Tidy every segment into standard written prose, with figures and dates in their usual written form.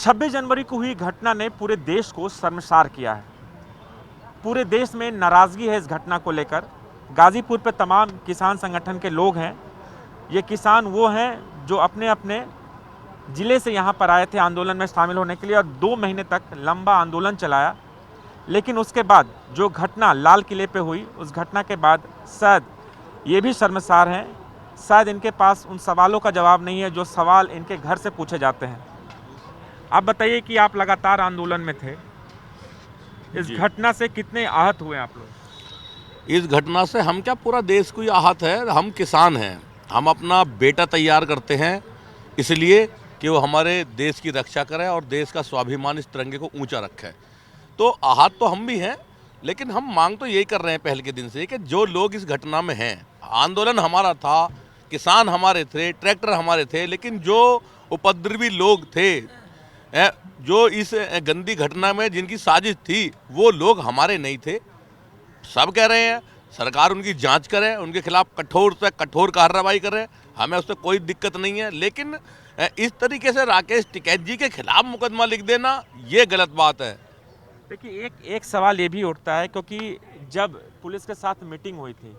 26 जनवरी को हुई घटना ने पूरे देश को शर्मसार किया है। पूरे देश में नाराज़गी है इस घटना को लेकर। गाज़ीपुर पे तमाम किसान संगठन के लोग हैं। ये किसान वो हैं जो अपने अपने ज़िले से यहाँ पर आए थे आंदोलन में शामिल होने के लिए और 2 महीने तक लंबा आंदोलन चलाया। लेकिन उसके बाद जो घटना लाल किले पे हुई, उस घटना के बाद शायद ये भी शर्मसार हैं। शायद इनके पास उन सवालों का जवाब नहीं है जो सवाल इनके घर से पूछे जाते हैं। आप बताइए कि आप लगातार आंदोलन में थे, इस घटना से कितने आहत हुए आप लोग? इस घटना से हम क्या, पूरा देश को ही आहत है। हम किसान हैं, हम अपना बेटा तैयार करते हैं इसलिए कि वो हमारे देश की रक्षा करे और देश का स्वाभिमान, इस तिरंगे को ऊंचा रखे। तो आहत तो हम भी हैं, लेकिन हम मांग तो यही कर रहे हैं पहले के दिन से कि जो लोग इस घटना में हैं, आंदोलन हमारा था, किसान हमारे थे, ट्रैक्टर हमारे थे, लेकिन जो उपद्रवी लोग थे, जो इस गंदी घटना में जिनकी साजिश थी, वो लोग हमारे नहीं थे। सब कह रहे हैं सरकार उनकी जांच करे, उनके खिलाफ कठोर से कठोर कार्रवाई करे, हमें उससे कोई दिक्कत नहीं है। लेकिन इस तरीके से राकेश टिकैत जी के खिलाफ मुकदमा लिख देना, ये गलत बात है। देखिए, एक सवाल ये भी उठता है, क्योंकि जब पुलिस के साथ मीटिंग हुई थी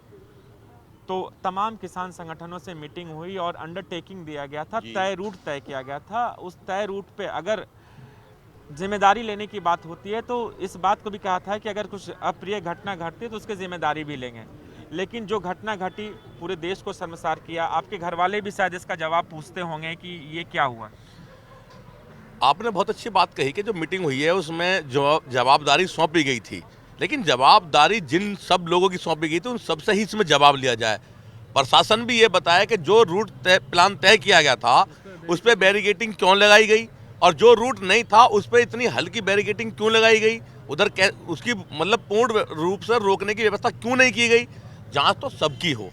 तो तमाम किसान संगठनों से मीटिंग हुई और अंडरटेकिंग दिया गया था, तय रूट तय किया गया था। उस तय रूट पे अगर जिम्मेदारी लेने की बात होती है तो इस बात को भी कहा था कि अगर कुछ अप्रिय घटना घटती है तो उसकी जिम्मेदारी भी लेंगे। लेकिन जो घटना घटी, पूरे देश को शर्मसार किया। आपके घर वाले भी शायद इसका जवाब पूछते होंगे कि ये क्या हुआ। आपने बहुत अच्छी बात कही कि जो मीटिंग हुई है उसमें जो जवाबदारी सौंपी गई थी, लेकिन जवाबदारी जिन सब लोगों की सौंपी गई थी उन सबसे ही इसमें जवाब लिया जाए। प्रशासन भी ये बताया कि जो रूट प्लान तय किया गया था उस पर बैरिकेटिंग क्यों लगाई गई, और जो रूट नहीं था उस पर इतनी हल्की बैरिकेटिंग क्यों लगाई गई, उधर उसकी मतलब पूर्ण रूप से रोकने की व्यवस्था क्यों नहीं की गई। जांच तो सबकी हो।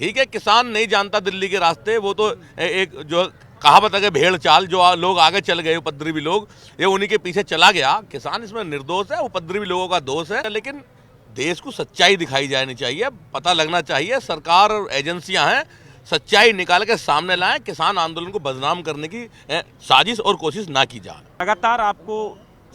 ठीक है, किसान नहीं जानता दिल्ली के रास्ते, वो तो एक जो कहावत है कि भेड़ चाल, जो लोग आगे चल गए उपद्रवी लोग, ये उन्हीं के पीछे चला गया। किसान इसमें निर्दोष है, उपद्रवी लोगों का दोष है। लेकिन देश को सच्चाई दिखाई जानी चाहिए, पता लगना चाहिए। सरकार और एजेंसियां हैं, सच्चाई निकाल के सामने लाएं, किसान आंदोलन को बदनाम करने की साजिश और कोशिश ना की जाए। लगातार आपको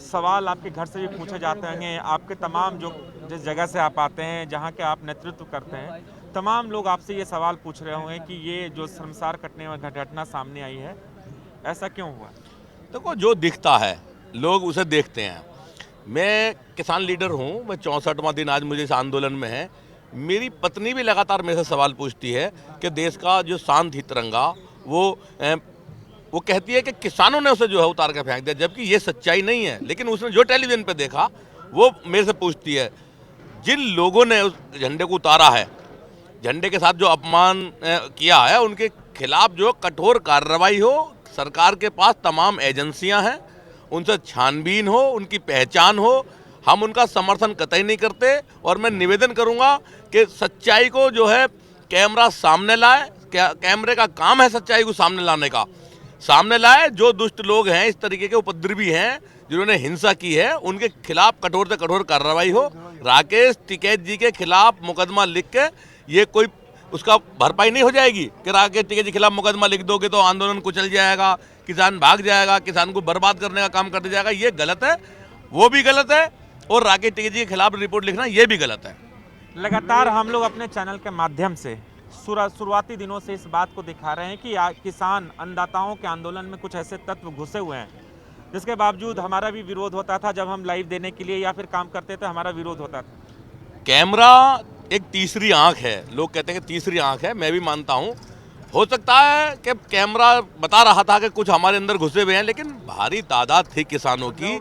सवाल आपके घर से भी पूछे जाते होंगे, आपके तमाम जो जिस जगह से आप आते हैं, जहाँ के आप नेतृत्व करते हैं, तमाम लोग आपसे ये सवाल पूछ रहे होंगे कि ये जो शर्मसार कटने वाली घटना सामने आई है, ऐसा क्यों हुआ? देखो, जो दिखता है लोग उसे देखते हैं। मैं किसान लीडर हूँ, मैं 64वां दिन आज मुझे इस आंदोलन में है। मेरी पत्नी भी लगातार मेरे से सवाल पूछती है कि देश का जो शान थी तिरंगा, वो कहती है कि किसानों ने उसे जो है उतार कर फेंक दिया, जबकि ये सच्चाई नहीं है। लेकिन उसने जो टेलीविजन पे देखा वो मेरे से पूछती है। जिन लोगों ने उस झंडे को उतारा है, झंडे के साथ जो अपमान किया है, उनके खिलाफ जो कठोर कार्रवाई हो। सरकार के पास तमाम एजेंसियां हैं, उनसे छानबीन हो, उनकी पहचान हो। हम उनका समर्थन कतई नहीं करते, और मैं निवेदन करूंगा कि सच्चाई को जो है कैमरा सामने लाए। कैमरे का काम है सच्चाई को सामने लाने का, सामने लाए। जो दुष्ट लोग हैं, इस तरीके के उपद्रवी हैं, जिन्होंने हिंसा की है, उनके खिलाफ कठोर से कठोर कार्रवाई हो। राकेश टिकैत जी के खिलाफ मुकदमा लिख के ये कोई उसका भरपाई नहीं हो जाएगी कि राकेश टिकैत जी के खिलाफ मुकदमा लिख दोगे तो आंदोलन कुचल जाएगा, किसान भाग जाएगा, किसान को बर्बाद करने का काम कर दिया जाएगा। ये गलत है, वो भी गलत है, और राकेश टिकैत जी के खिलाफ रिपोर्ट लिखना ये भी गलत है। लगातार हम लोग अपने चैनल के माध्यम से शुरुआती दिनों से इस बात को दिखा रहे हैं कि किसान अन्नदाताओं के आंदोलन में कुछ ऐसे तत्व घुसे हुए हैं, जिसके बावजूद हमारा भी विरोध होता था। जब हम लाइव देने के लिए या फिर काम करते थे, हमारा विरोध होता था। कैमरा एक तीसरी आंख है, लोग कहते हैं कि तीसरी आंख है, मैं भी मानता हूं। हो सकता है कि कैमरा बता रहा था कि कुछ हमारे अंदर घुसे हुए हैं, लेकिन भारी तादाद थी किसानों की।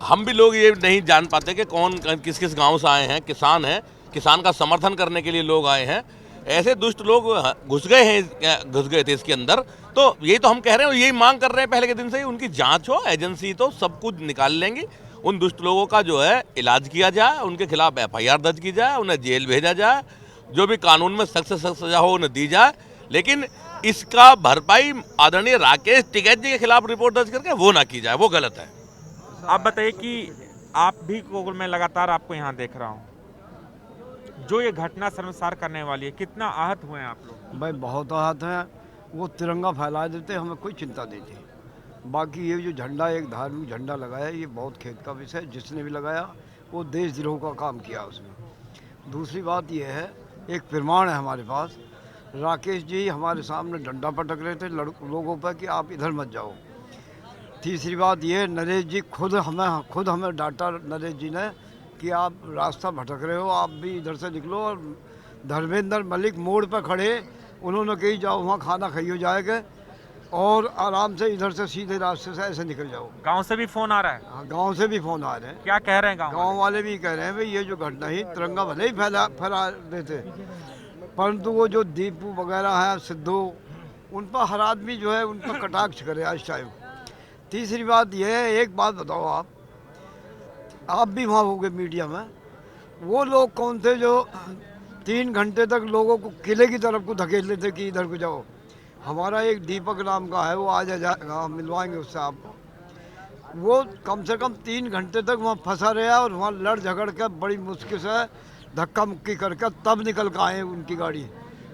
हम भी लोग ये नहीं जान पाते कि कौन किस किस गांव से आए हैं। किसान हैं, किसान का समर्थन करने के लिए लोग आए हैं। ऐसे दुष्ट लोग घुस गए थे इसके अंदर। तो यही तो हम कह रहे हैं, यही मांग कर रहे हैं पहले के दिन से ही। उनकी जांच हो, एजेंसी तो सब कुछ निकाल लेंगी। उन दुष्ट लोगों का जो है इलाज किया जाए, उनके खिलाफ FIR दर्ज की जाए, उन्हें जेल भेजा जाए, जो भी कानून में सख्त से सख्त सजा हो उन्हें दी जाए। लेकिन इसका भरपाई आदरणीय राकेश टिकैत जी के खिलाफ रिपोर्ट दर्ज करके वो ना की जाए, वो गलत है। आप बताइए कि आप भी को मैं लगातार आपको यहाँ देख रहा हूँ, जो ये घटना शर्मसार करने वाली है, कितना आहत हुए हैं आप लोग? भाई बहुत आहत हैं। वो तिरंगा फैला देते, हमें कोई चिंता नहीं थी। बाकी ये जो झंडा, एक धार्मिक झंडा लगाया, ये बहुत खेत का विषय है। जिसने भी लगाया वो देशद्रोह का काम किया उसने। दूसरी बात ये है, एक प्रमाण है हमारे पास, राकेश जी हमारे सामने डंडा पटक रहे थे लोगों पर कि आप इधर मत जाओ। तीसरी बात ये, नरेश जी खुद हमें डांटा नरेश जी ने कि आप रास्ता भटक रहे हो, आप भी इधर से निकलो। और धर्मेंद्र मलिक मोड़ पर खड़े, उन्होंने कही जाओ वहाँ खाना खाइयो जाएगा और आराम से इधर से सीधे रास्ते से ऐसे निकल जाओ। गांव से भी फोन आ रहा है? हाँ, गांव से भी फोन आ रहे हैं। क्या कह रहे हैं गांव वाले भी कह रहे हैं भाई ये जो घटना ही, तिरंगा भले ही फैला देते, परंतु वो जो दीपू वगैरह है, सिद्धू, उन पर हर आदमी जो है उन पर कटाक्ष करे आज टाइम। तीसरी बात ये है, एक बात बताओ, आप भी वहाँ होगे मीडिया में, वो लोग कौन थे जो 3 घंटे तक लोगों को किले की तरफ को धकेल लेते कि इधर को जाओ। हमारा एक दीपक नाम का है, वो आज जाएगा, मिलवाएंगे उससे आपको। वो कम से कम 3 घंटे तक वहाँ फंसा रहा और वहाँ लड़ झगड़ कर बड़ी मुश्किल से धक्का मुक्की करके तब निकल कर आए उनकी गाड़ी।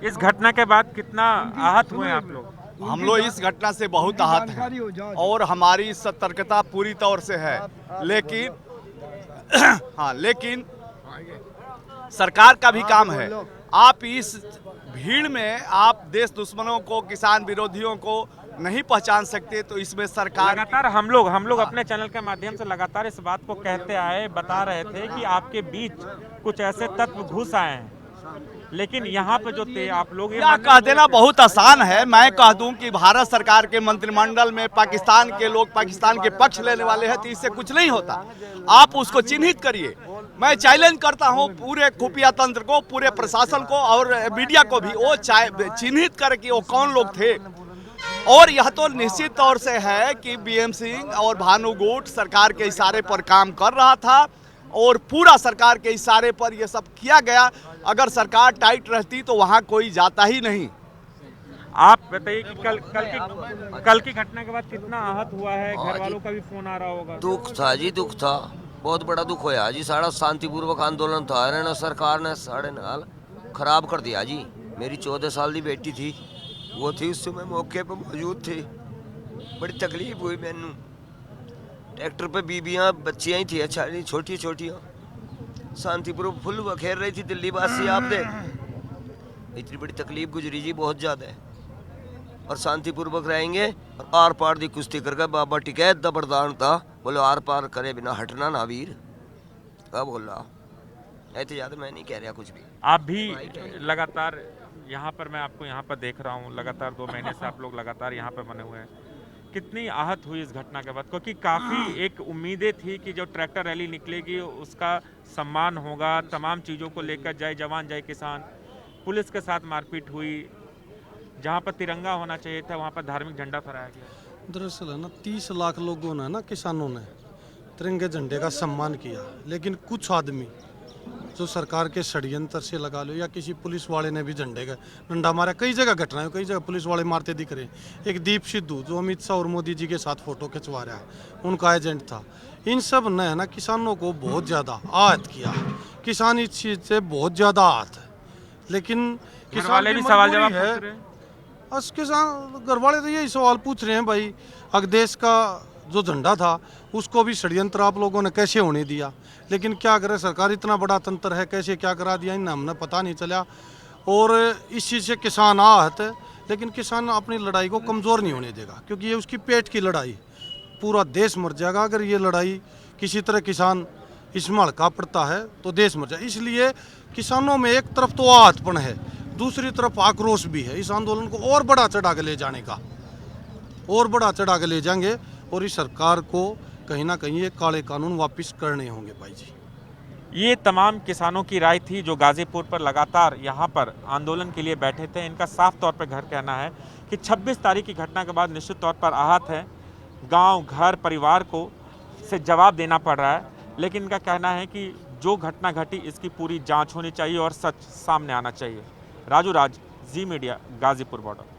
इस घटना के बाद कितना आहत हुए आप लोग? हम लोग इस घटना से बहुत आहत हैं और हमारी सतर्कता पूरी तौर से है, लेकिन हाँ, लेकिन सरकार का भी काम है। आप इस भीड़ में आप देश दुश्मनों को, किसान विरोधियों को नहीं पहचान सकते, तो इसमें सरकार लगातार हम लोग अपने चैनल के माध्यम से लगातार इस बात को कहते आए, बता रहे थे कि आपके बीच कुछ ऐसे तत्व घुस आए हैं, लेकिन यहाँ पे जो थे आप लोग, क्या कह देना बहुत आसान है। मैं कह दूं कि भारत सरकार के मंत्रिमंडल में पाकिस्तान के लोग पाकिस्तान के पक्ष लेने वाले हैं, तो इससे कुछ नहीं होता। आप उसको चिन्हित करिए। मैं चैलेंज करता हूं पूरे खुफिया तंत्र को, पूरे प्रशासन को और मीडिया को भी, वो चिन्हित कर कि वो कौन लोग थे। और यह तो निश्चित तौर से है कि बीएम सिंह और भानु गुट सरकार के इशारे पर काम कर रहा था और पूरा सरकार के इशारे पर यह सब किया गया। अगर सरकार टाइट रहती तो वहां कोई जाता ही नहीं। आप बताइए कि कल की घटना के बाद कितना आहत हुआ है? घर वालों का भी फोन आ रहा होगा। दुख था जी, दुख था, बहुत बड़ा दुख होया जी। सारा शांतिपूर्वक आंदोलन था, ना सरकार ने साढ़े नाल खराब कर दिया जी। मेरी 14 साल की बेटी थी, वो थी उस समय मौके पर मौजूद थी। बड़ी तकलीफ हुई मैनू। ट्रैक्टर पे बीबियाँ बच्चियाँ ही थी, अच्छा छोटी छोटियाँ, शांतिपूर्वक फुल बखेर रही थी दिल्ली वासी। आप दे इतनी बड़ी तकलीफ गुजरी जी, बहुत ज़्यादा है। और शांतिपूर्वक रहेंगे और आर पार दी कुश्ती करके बाबा टिकैत दा वरदान था, बोले आर पार करे बिना हटना ना वीर। क्या बोल रहा ऐसे ज़्यादा मैं नहीं कह रहा कुछ भी। आप भी लगातार यहाँ पर, मैं आपको यहाँ पर देख रहा हूँ, लगातार 2 महीने से आप लोग लगातार यहाँ पर बने हुए हैं। कितनी आहत हुई इस घटना के बाद? क्योंकि काफ़ी एक उम्मीदें थी कि जो ट्रैक्टर रैली निकलेगी उसका सम्मान होगा, तमाम चीज़ों को लेकर, जय जवान जय किसान। पुलिस के साथ मारपीट हुई, जहाँ पर तिरंगा होना चाहिए था वहाँ पर धार्मिक झंडा फहराया गया। दरअसल है ना, 30 लाख लोगों ने ना, किसानों ने तिरंगे झंडे का सम्मान किया, लेकिन कुछ आदमी जो सरकार के षड्यंत्र से लगा लो या किसी पुलिस वाले ने भी झंडे का डंडा मारा। कई जगह घटनाएं, कई जगह पुलिस वाले मारते दिख रहे हैं। एक दीप सिद्धू जो अमित शाह और मोदी जी के साथ फोटो खिंचवा रहा है, उनका एजेंट था। इन सब ने है ना किसानों को बहुत ज़्यादा आहत किया। किसान इस चीज़ से बहुत ज़्यादा आहत है, लेकिन किसान वाले भी सवाल जवाब है। पूछ रहे हैं। बस किसान घर वाले तो यही सवाल पूछ रहे हैं भाई, अगर देश का जो झंडा था उसको भी षड्यंत्र आप लोगों ने कैसे होने दिया। लेकिन क्या करे, सरकार इतना बड़ा तंत्र है, कैसे क्या करा दिया इन हमने पता नहीं चला। और इस चीज़ से किसान आहत है, लेकिन किसान अपनी लड़ाई को कमज़ोर नहीं होने देगा, क्योंकि ये उसकी पेट की लड़ाई। पूरा देश मर जाएगा अगर ये लड़ाई किसी तरह किसान इसमें हल्का पड़ता है तो देश मर जाए। इसलिए किसानों में एक तरफ तो आहतपन है, दूसरी तरफ आक्रोश भी है। इस आंदोलन को और बड़ा चढ़ा के ले जाने का, और बड़ा चढ़ा के ले जाएंगे और इस सरकार को कहीं ना कहीं ये काले कानून वापस करने होंगे भाई जी। ये तमाम किसानों की राय थी जो गाजीपुर पर लगातार यहाँ पर आंदोलन के लिए बैठे थे। इनका साफ तौर पर घर कहना है कि 26 तारीख की घटना के बाद निश्चित तौर पर आहत है, गांव घर परिवार को से जवाब देना पड़ रहा है। लेकिन इनका कहना है कि जो घटना घटी इसकी पूरी जांच होनी चाहिए और सच सामने आना चाहिए। राजू राज, जी मीडिया, गाजीपुर बॉर्डर।